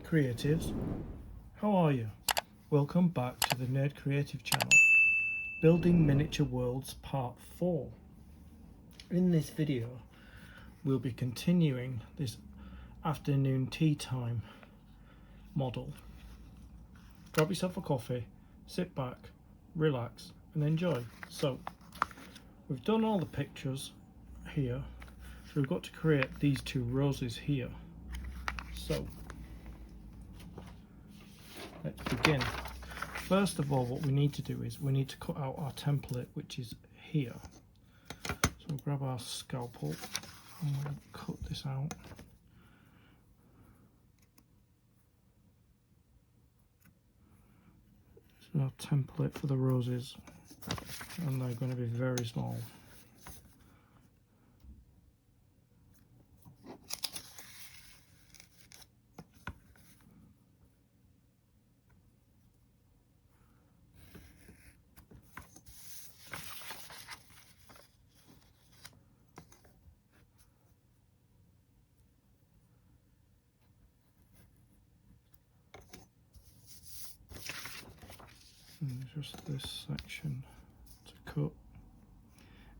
Creatives, how are you? Welcome back to the Nerd Creative channel, Building Miniature Worlds Part 4. In this video, we'll be continuing this afternoon tea time model. Grab yourself a coffee, sit back, relax and enjoy. So, we've done all the pictures here, so we've got to create these two roses here. So, let's begin. First of all, what we need to do is we need to cut out our template, which is here. So we'll grab our scalpel and we'll cut this out. So our template for the roses, and they're going to be very small. And just this section to cut.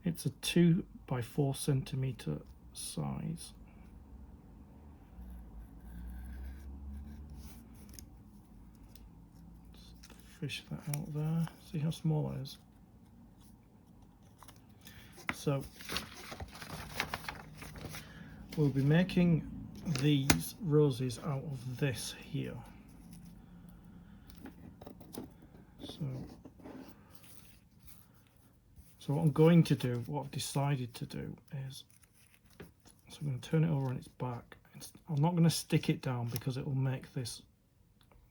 It's a 2 by 4 centimeter size. Just fish that out there. See how small it is. So we'll be making these roses out of this here. So what I'm going to do, what I've decided to do is, so I'm going to turn it over on its back. I'm not going to stick it down because it will make this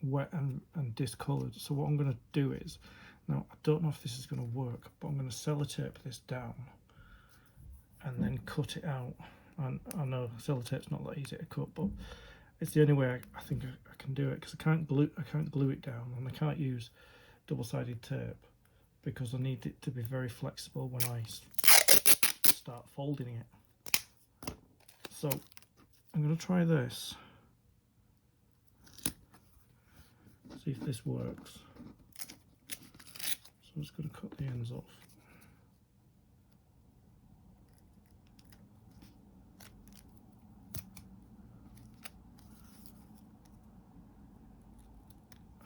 wet and discoloured. So what I'm going to do is, now I don't know if this is going to work, but I'm going to sellotape this down and then cut it out. And I know sellotape's not that easy to cut, but it's the only way I think I can do it, because I can't glue it down, and I can't use double-sided tape because I need it to be very flexible when I start folding it. So I'm going to try this, see if this works. So I'm just going to cut the ends off.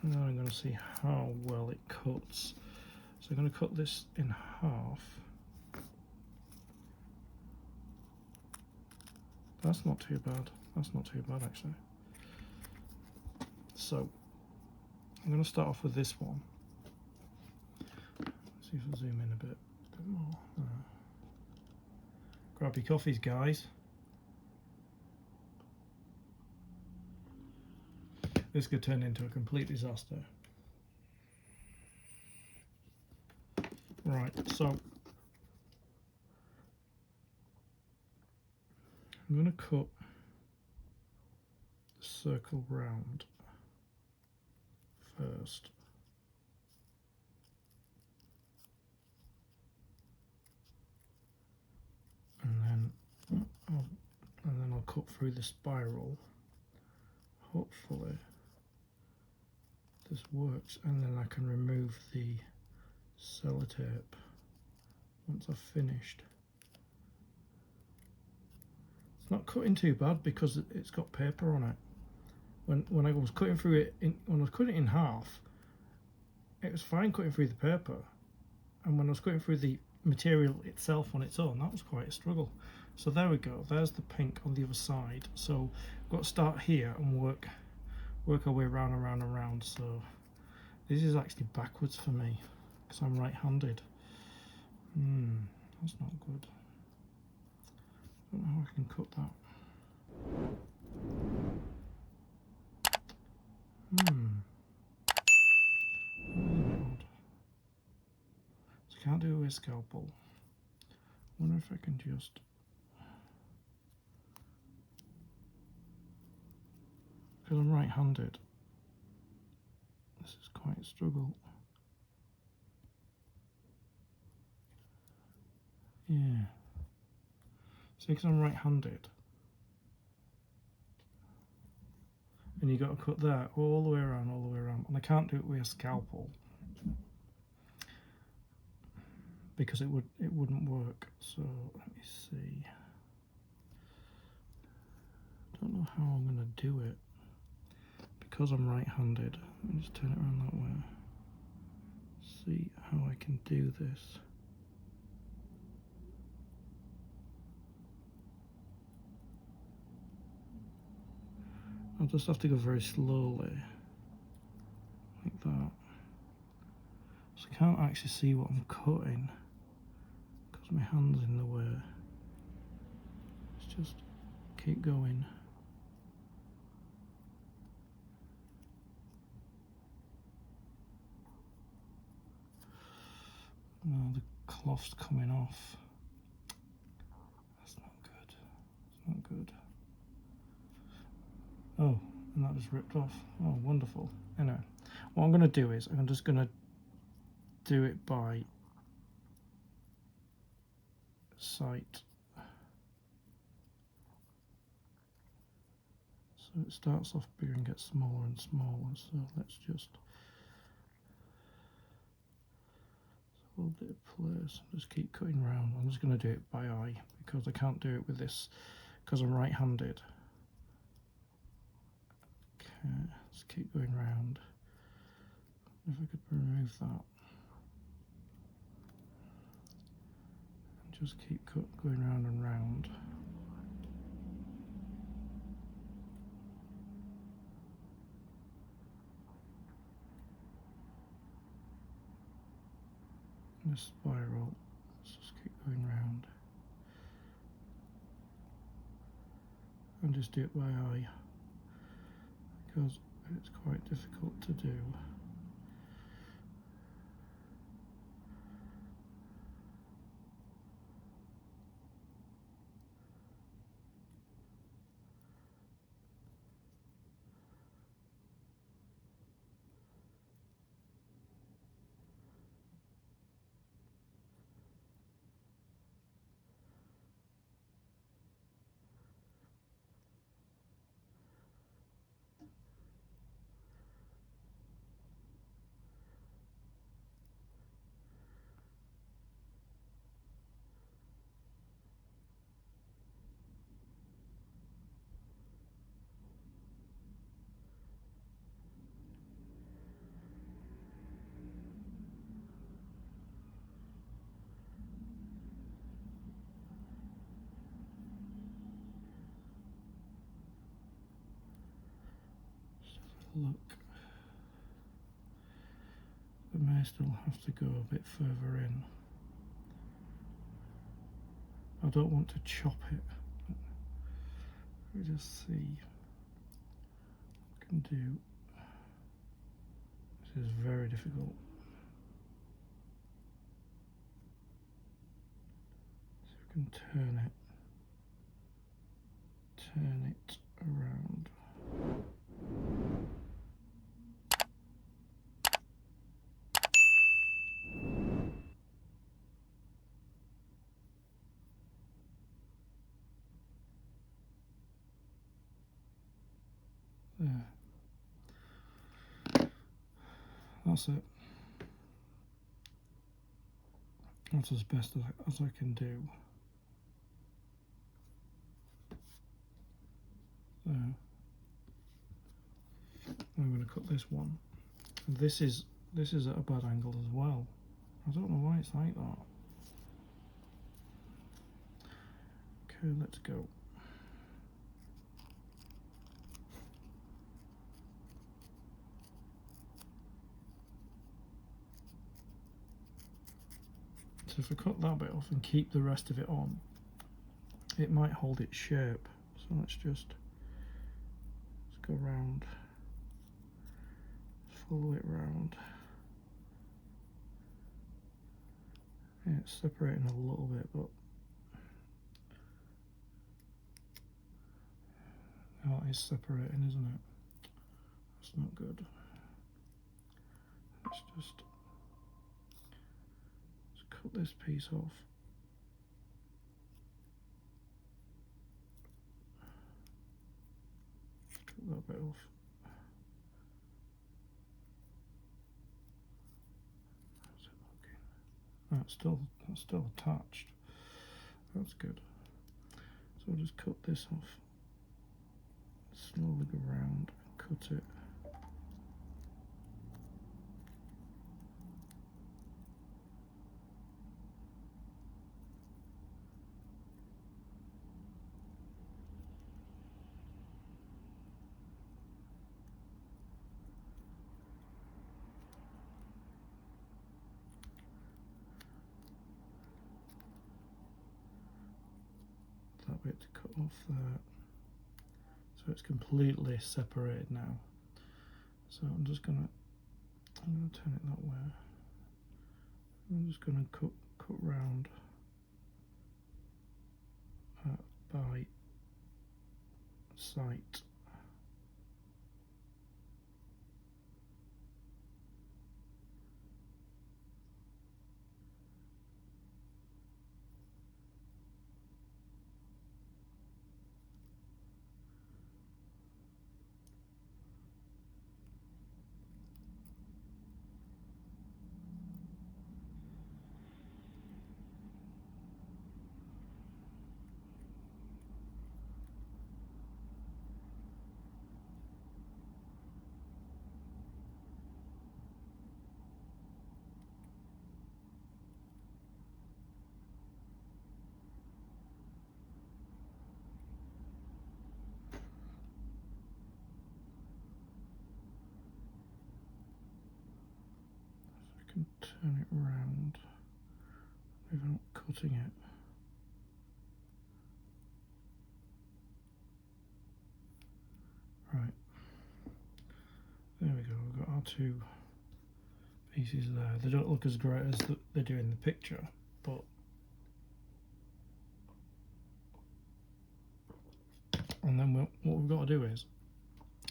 And now I'm going to see how well it cuts. So I'm going to cut this in half. That's not too bad. That's not too bad actually. So I'm going to start off with this one. Let's see if I zoom in a bit more. Grab your coffees, guys. This could turn into a complete disaster. Right, so I'm going to cut the circle round first. And then I'll cut through the spiral. Hopefully this works, and then I can remove the sellotape once I've finished. It's not cutting too bad because it's got paper on it. When I was cutting through it, when I was cutting it in half, it was fine cutting through the paper, and when I was cutting through the material itself on its own, that was quite a struggle. So there we go, there's the pink on the other side. So we've got to start here and work our way around and around and around. So this is actually backwards for me because I'm right-handed. That's not good. I don't know how I can cut that. Odd. So I can't do it with a scalpel. I wonder if I can just... Because I'm right-handed, this is quite a struggle. Yeah. See, because I'm right-handed, and you got to cut that all the way around, all the way around. And I can't do it with a scalpel because it wouldn't work. So let me see. I don't know how I'm going to do it because I'm right-handed. Let me just turn it around that way. See how I can do this. I'll just have to go very slowly, like that. So I can't actually see what I'm cutting because my hand's in the way. Let's just keep going. No, the cloth's coming off. That's not good. It's not good. Oh, and that just ripped off. Oh, wonderful. Anyway, what I'm going to do is I'm just going to do it by sight. So it starts off bigger and gets smaller and smaller. So let's just hold it in place. Just keep cutting round. I'm just going to do it by eye because I can't do it with this because I'm right-handed. Okay, let's keep going round. If I could remove that. And just keep going round and round. In a spiral. Let's just keep going round. And just do it by eye because it's quite difficult to do. Look, we may still have to go a bit further in. I don't want to chop it. Let me just see what I can do. This is very difficult. So we can turn it around. There. That's it. That's as best as I can do. There. I'm going to cut this one. This is at a bad angle as well. I don't know why it's like that. Okay, let's go. So if I cut that bit off and keep the rest of it on, it might hold its shape. So let's go round, follow it round. Yeah, it's separating a little bit, but oh, it is separating, isn't it? That's not good. Let's just cut this piece off. Cut that bit off. that's still attached. That's good. So I'll just cut this off. Slowly go round and cut it. That bit to cut off there. So it's completely separated now. So I'm gonna turn it that way. I'm just gonna cut round by sight. Can turn it around without cutting it. Right, there we go, we've got our two pieces there. They don't look as great as they do in the picture, but and then what we've got to do is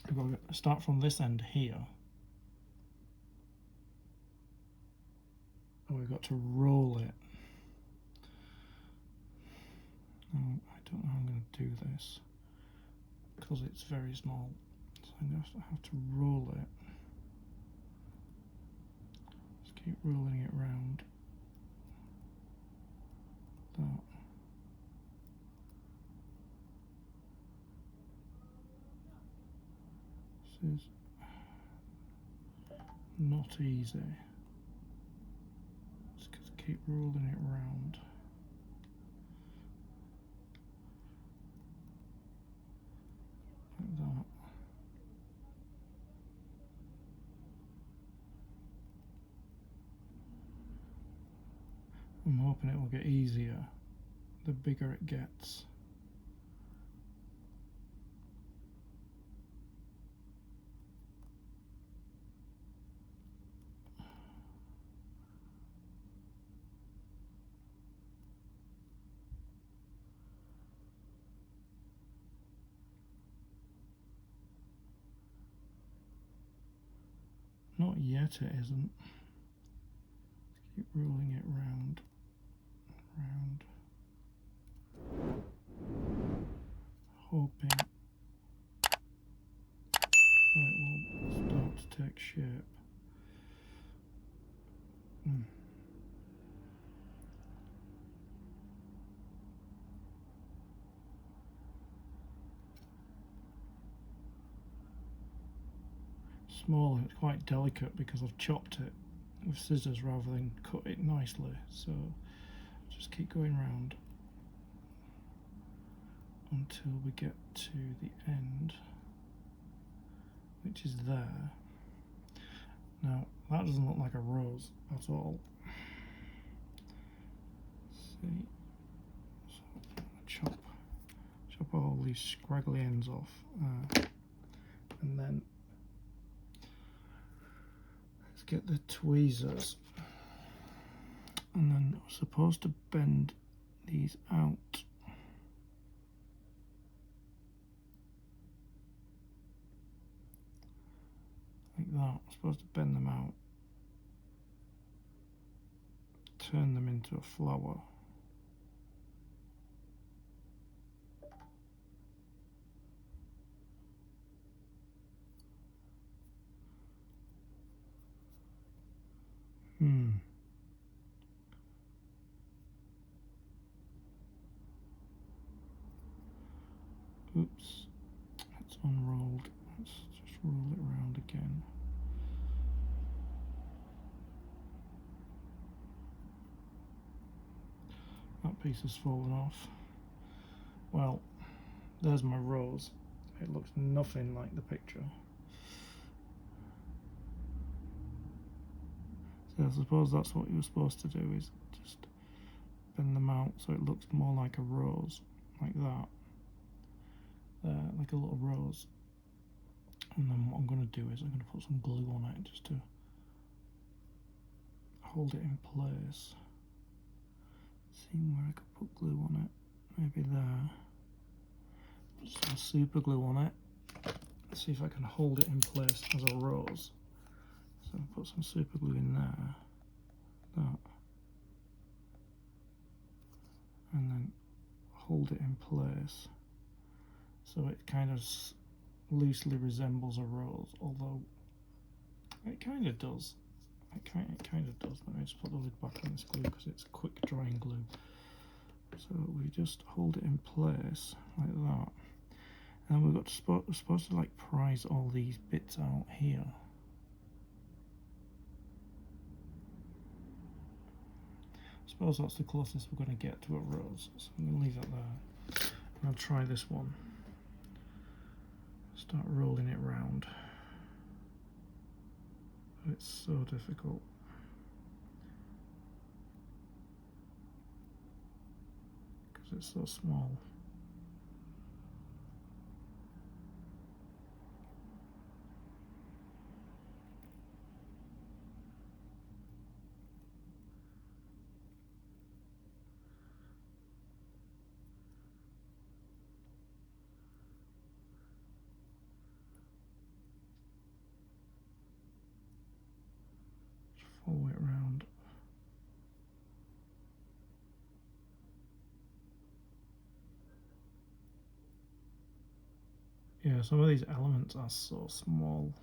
we've got to start from this end here, and we've got to roll it. Now, I don't know how I'm going to do this because it's very small, so I'm going to have to roll it. Just keep rolling it round. That. This is not easy. Just keep rolling it round. Like that. I'm hoping it will get easier the bigger it gets. Not yet, it isn't. Keep rolling it round, round. Hoping it will start to take shape. Small, it's quite delicate because I've chopped it with scissors rather than cut it nicely, so just keep going round until we get to the end, which is there. Now that doesn't look like a rose at all. See, so chop all these scraggly ends off, and then let's get the tweezers, and then we're supposed to bend these out. Like that. I'm supposed to bend them out, turn them into a flower. Oops, it's unrolled. Let's just roll it around again. That piece has fallen off. Well, there's my rose. It looks nothing like the picture. So I suppose that's what you're supposed to do, is just bend them out so it looks more like a rose, like that. Like a little rose. And then what I'm going to do is I'm going to put some glue on it just to hold it in place. Seeing where I could put glue on it, maybe there. Put some super glue on it. See if I can hold it in place as a rose. So put some super glue in there, that, and then hold it in place so it kind of loosely resembles a rose, although it kind of does. It kind of does. Let me just put the lid back on this glue because it's quick drying glue. So we just hold it in place like that, and we've got we're supposed to like prise all these bits out here. I suppose that's the closest we're going to get to a rose, so I'm going to leave that there. I'll try this one. Start rolling it round. It's so difficult. Because it's so small. Follow it around. Yeah, some of these elements are so small.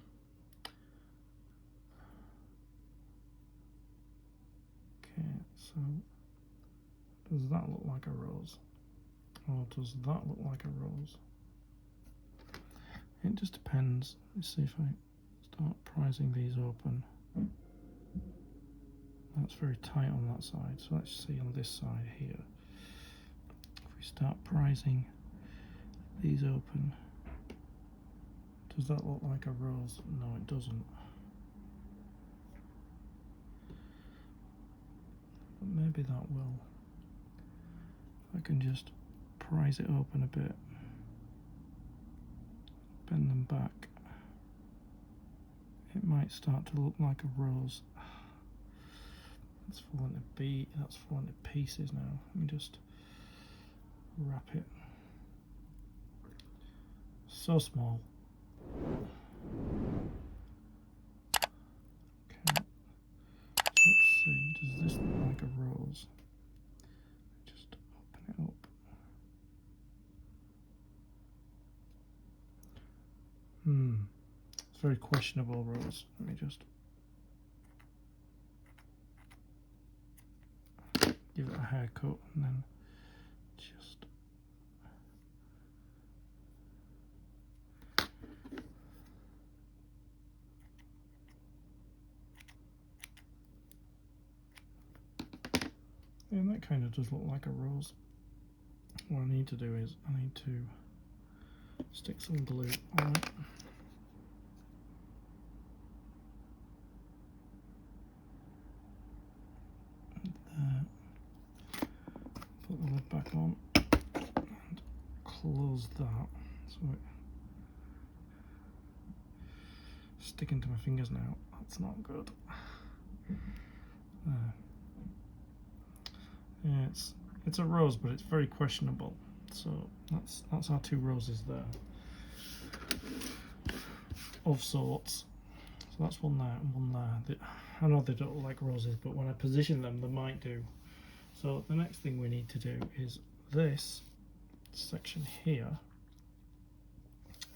Okay, so does that look like a rose? Or does that look like a rose? It just depends. Let's see if I start prizing these open. That's very tight on that side, so let's see on this side here. If we start prizing these open, does that look like a rose? No, it doesn't. But maybe that will. If I can just prise it open a bit, bend them back, it might start to look like a rose. That's falling to pieces now. Let me just wrap it. So small. Okay. Let's see, does this look like a rose? Just open it up. It's very questionable rose. Let me just give it a haircut and then just yeah, that kind of does look like a rose. What I need to do is I need to stick some glue on it. There. Put the lid back on and close that. So it's sticking to my fingers now. That's not good. There. Yeah, it's a rose, but it's very questionable. So that's our two roses there, of sorts. So that's one there and one there. I know they don't look like roses, but when I position them, they might do. So the next thing we need to do is this section here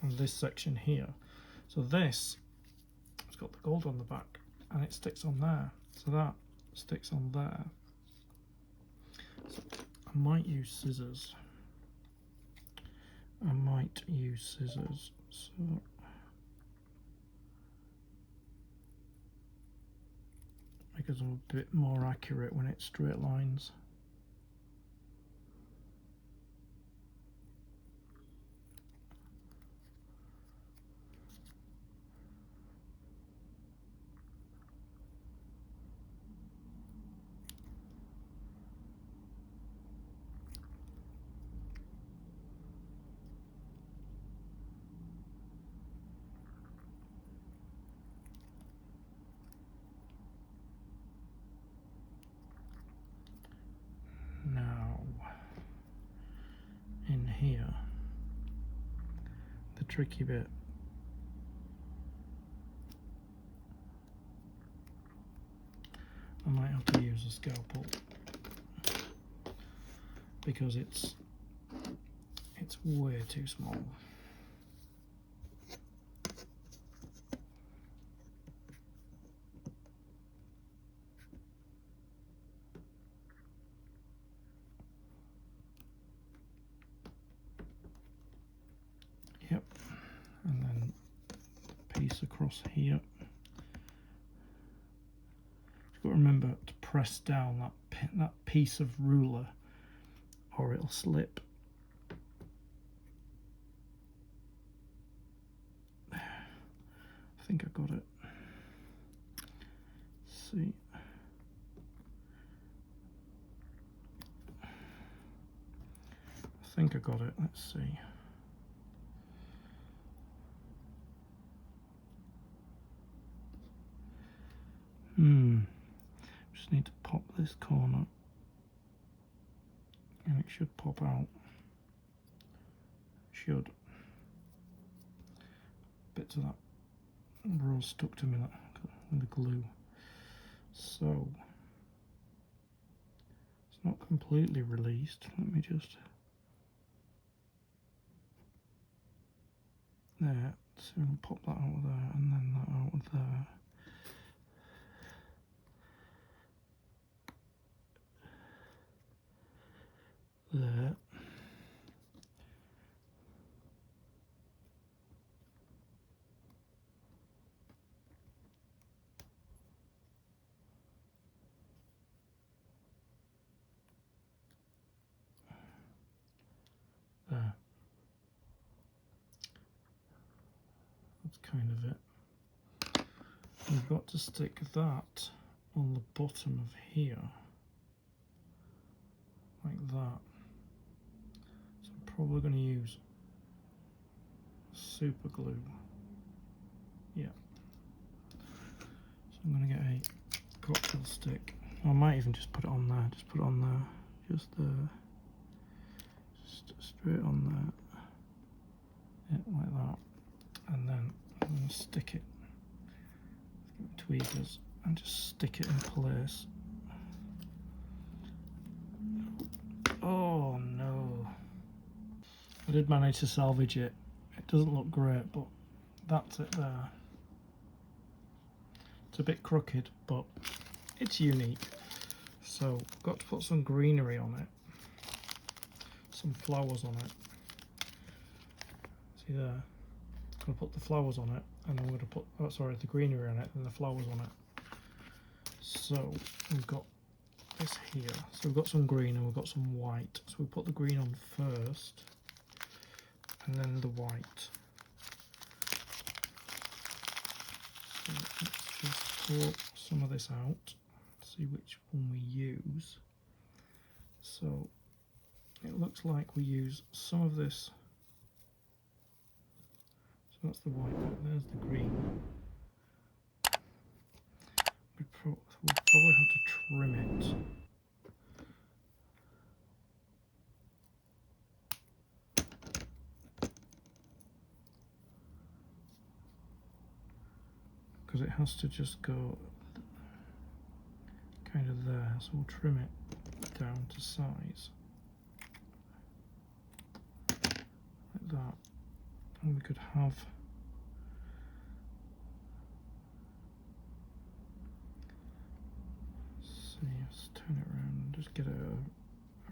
and this section here. So this, it's got the gold on the back and it sticks on there. So that sticks on there. So I might use scissors I might use scissors, so because I'm a bit more accurate when it's straight lines. Now, in here, the tricky bit. I might have to use a scalpel because it's way too small. Yep, and then the piece across here. You've got to remember to press down that piece of ruler or it'll slip. I think I got it. Let's see. I think I got it. Let's see. Just need to pop this corner and it should pop out. Should. Bits of that rose stuck to me with the glue. So it's not completely released. Let me just there. So I'm gonna pop that out of there and then that out of there. There. There. That's kind of it. We've got to stick that on the bottom of here, like that. So I'm probably going to use super glue. Yeah. So I'm going to get a cocktail stick. I might even just put it on there. Just put it on there. Just there. Just straight on there. Yeah, like that. And then I'm going to stick it with tweezers and just stick it in place. Oh no. I did manage to salvage it. It doesn't look great, but that's it there. It's a bit crooked, but it's unique. So I've got to put some greenery on it. Some flowers on it. See there? I'm going to put the flowers on it, and I'm going to put, oh sorry, the greenery on it and the flowers on it. So we've got this here. So we've got some green and we've got some white. So we put the green on first, and then the white. So let's just pour some of this out, see which one we use. So it looks like we use some of this. So that's the white bit, there's the green. We'll probably have to trim it. Because it has to just go kind of there, so we'll trim it down to size. Like that. And we could have let's turn it around and just get a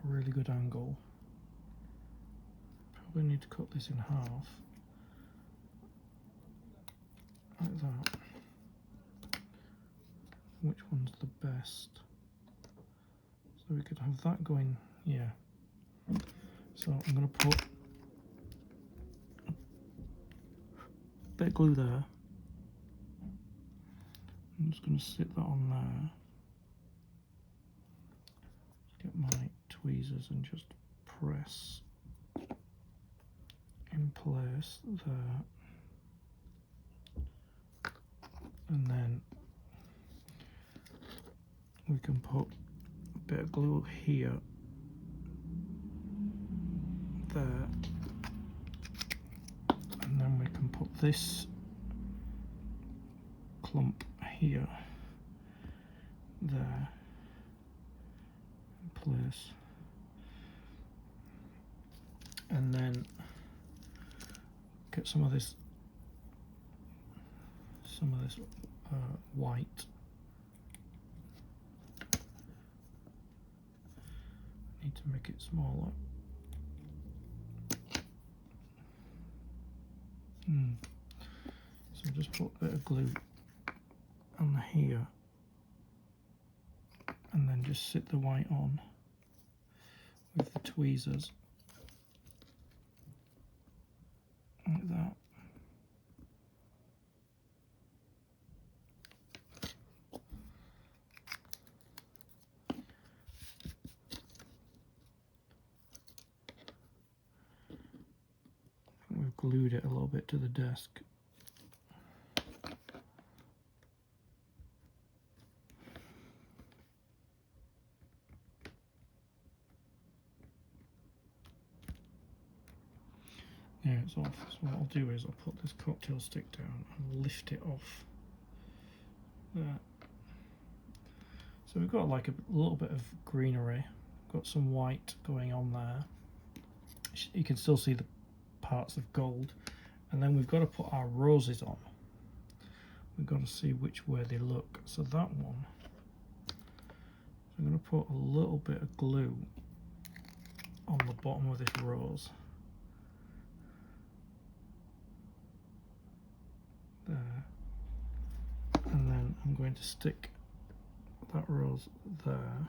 really good angle. probably need to cut this in half, like that. Which one's the best? So we could have that going, yeah. So I'm going to put a bit of glue there. I'm just going to sit that on there. Get my tweezers and just press in place there. And then we can put a bit of glue here, there, and then we can put this clump here, there, in place, and then get some of this white. Need to make it smaller. So just put a bit of glue on here, and then just sit the white on with the tweezers, like that. We've glued it a little bit to the desk. Yeah, it's off. So what I'll do is I'll put this cocktail stick down and lift it off there. So we've got like a little bit of greenery, got some white going on there. You can still see the parts of gold, and then we've got to put our roses on. We've got to see which way they look. So that one, I'm going to put a little bit of glue on the bottom of this rose. There. And then I'm going to stick that rose there.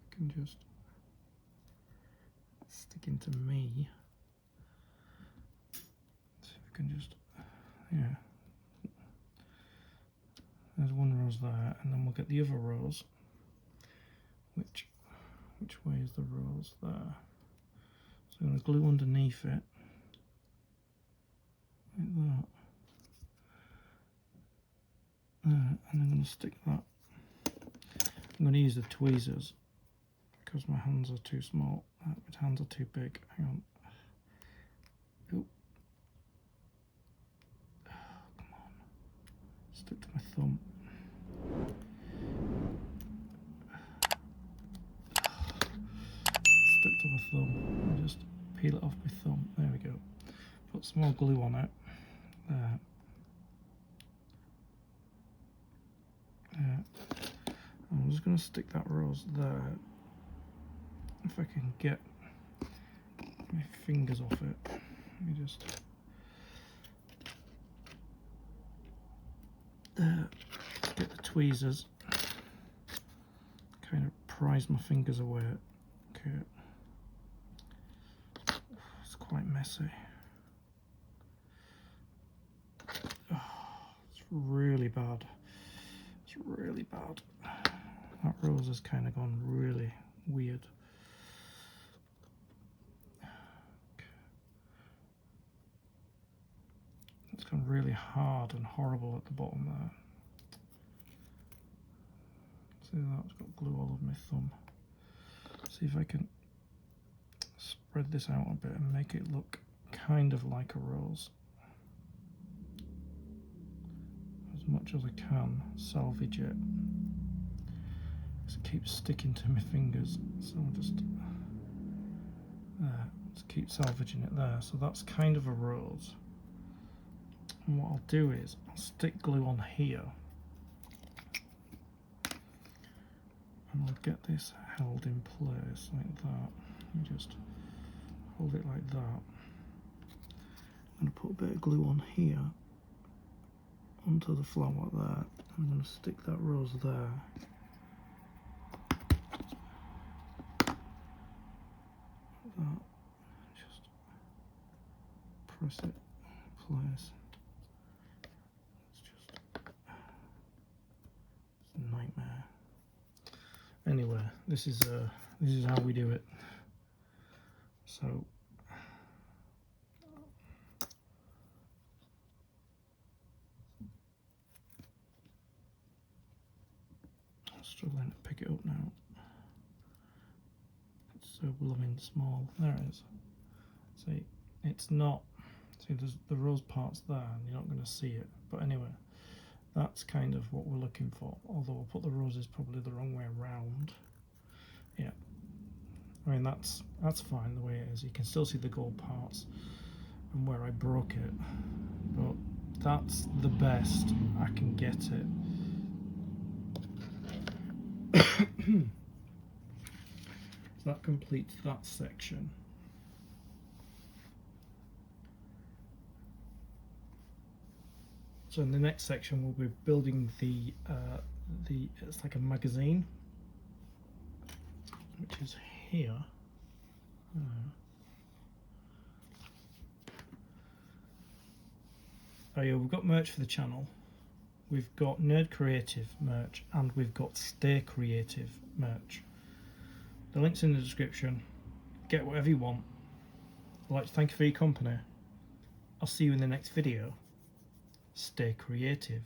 I can just stick into me. See if I can just, yeah. There's one rose there, and then we'll get the other rose. Which way is the rose there? So I'm going to glue underneath it, like that. And I'm going to stick that. I'm going to use the tweezers because my hands are too small. My hands are too big. Hang on. Oh, come on. Stick to my thumb. Stick to my thumb. And just peel it off my thumb. There we go. Put some more glue on it. There. I'm just going to stick that rose there. If I can get my fingers off it. Let me just there. Get the tweezers. Kind of prise my fingers away. Okay. It's quite messy. Oh, it's really bad. It's really bad. That rose has kind of gone really weird. It's gone really hard and horrible at the bottom there. See that's got glue all over my thumb. See if I can spread this out a bit and make it look kind of like a rose. As much as I can, salvage it. It keeps sticking to my fingers, so I'll just keep salvaging it there. So that's kind of a rose. And what I'll do is I'll stick glue on here, and I'll get this held in place like that. You just hold it like that. I'm going to put a bit of glue on here, onto the flower there. I'm going to stick that rose there. That. Just press it in place. It's just it's a nightmare. Anyway, this is how we do it. So I'm struggling to pick it up now. It's so blooming small. There it is. See, it's not. See, there's the rose parts there, and you're not going to see it. But anyway, that's kind of what we're looking for. Although I'll put the roses probably the wrong way around. Yeah. I mean, that's fine the way it is. You can still see the gold parts and where I broke it, but that's the best I can get it. So that completes that section. So in the next section we'll be building the it's like a magazine, which is here. Oh yeah, we've got merch for the channel. We've got Nerd Creative merch and we've got Stay Creative merch. The link's in the description. Get whatever you want. I'd like to thank you for your company. I'll see you in the next video. Stay creative.